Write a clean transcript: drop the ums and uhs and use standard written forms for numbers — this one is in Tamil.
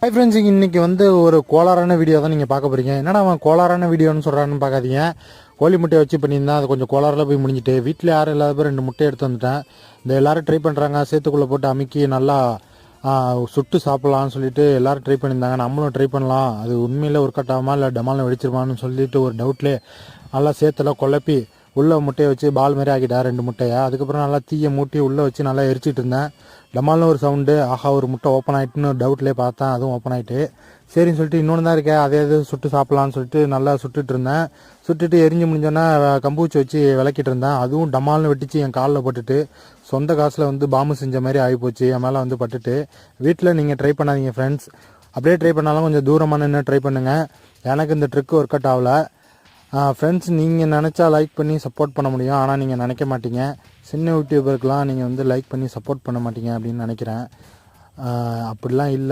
ஹாய் ஃப்ரெண்ட்ஸ், இன்றைக்கி வந்து ஒரு கோளாறான வீடியோ தான் நீங்கள் பார்க்க போகிறீங்க. என்னடா அவன் கோளாறான வீடியோன்னு சொல்கிறான்னு பார்க்காதீங்க. கோழி முட்டையை வச்சு பண்ணியிருந்தேன். அது கொஞ்சம் கோளாறில் போய் முடிஞ்சிட்டு வீட்டில் யாரும் இல்லாத போய் 2 முட்டை எடுத்து வந்துட்டேன். இந்த எல்லோரும் ட்ரை பண்ணுறாங்க, சேத்துக்குள்ளே போட்டு அமுக்கி நல்லா சுட்டு சாப்பிட்லான்னு சொல்லிட்டு எல்லோரும் ட்ரை பண்ணியிருந்தாங்க. நம்மளும் ட்ரை பண்ணலாம், அது உண்மையில் ஒர்க் அவுட் ஆகாமல் இல்லை டமாலும் வெடிச்சிருமான்னு சொல்லிட்டு ஒரு டவுட்லேயே நல்லா சேத்தெல்லாம் குழப்பி உள்ளே முட்டையை வச்சு பால் மாதிரி ஆக்கிட்டேன் 2 முட்டையை. அதுக்கப்புறம் நல்லா தீயை மூட்டி உள்ளே வச்சு நல்லா எரிச்சிட்டு இருந்தேன். டமால்னு ஒரு சவுண்டு, ஆஹா ஒரு முட்டை ஓப்பன் ஆகிட்டுன்னு டவுட்லேயே பார்த்தேன். அதுவும் ஓப்பன் ஆகிட்டு சரின்னு சொல்லிட்டு இன்னொன்று தான் இருக்கேன், அதே சுட்டு சாப்பிட்லான்னு சொல்லிட்டு நல்லா சுட்டுட்டு இருந்தேன். சுட்டுட்டு எரிஞ்சு முடிஞ்சோன்னா கம்பூச்சி வச்சு விளக்கிட்டு இருந்தேன். அதுவும் டமால்னு வெட்டிச்சு என் காலில் போட்டுட்டு சொந்த காசில் வந்து பாம்பு செஞ்ச மாதிரி ஆகிப்போச்சு. என் மேலே வந்து பட்டுட்டு. வீட்டில் நீங்கள் ட்ரை பண்ணாதீங்க ஃப்ரெண்ட்ஸ். அப்படியே ட்ரை பண்ணாலும் கொஞ்சம் தூரமான நின்று ட்ரை பண்ணுங்கள். எனக்கு இந்த ட்ரிக்கு ஒர்க் அவுட் ஆகலை. ஃப்ரெண்ட்ஸ், நீங்கள் நினச்சா லைக் பண்ணி சப்போர்ட் பண்ண முடியும், ஆனால் நீங்கள் நினைக்க மாட்டீங்க. சின்ன யூடியூபருக்கெலாம் நீங்கள் வந்து லைக் பண்ணி சப்போர்ட் பண்ண மாட்டீங்க அப்படின்னு நினைக்கிறேன். அப்படிலாம் இல்லை.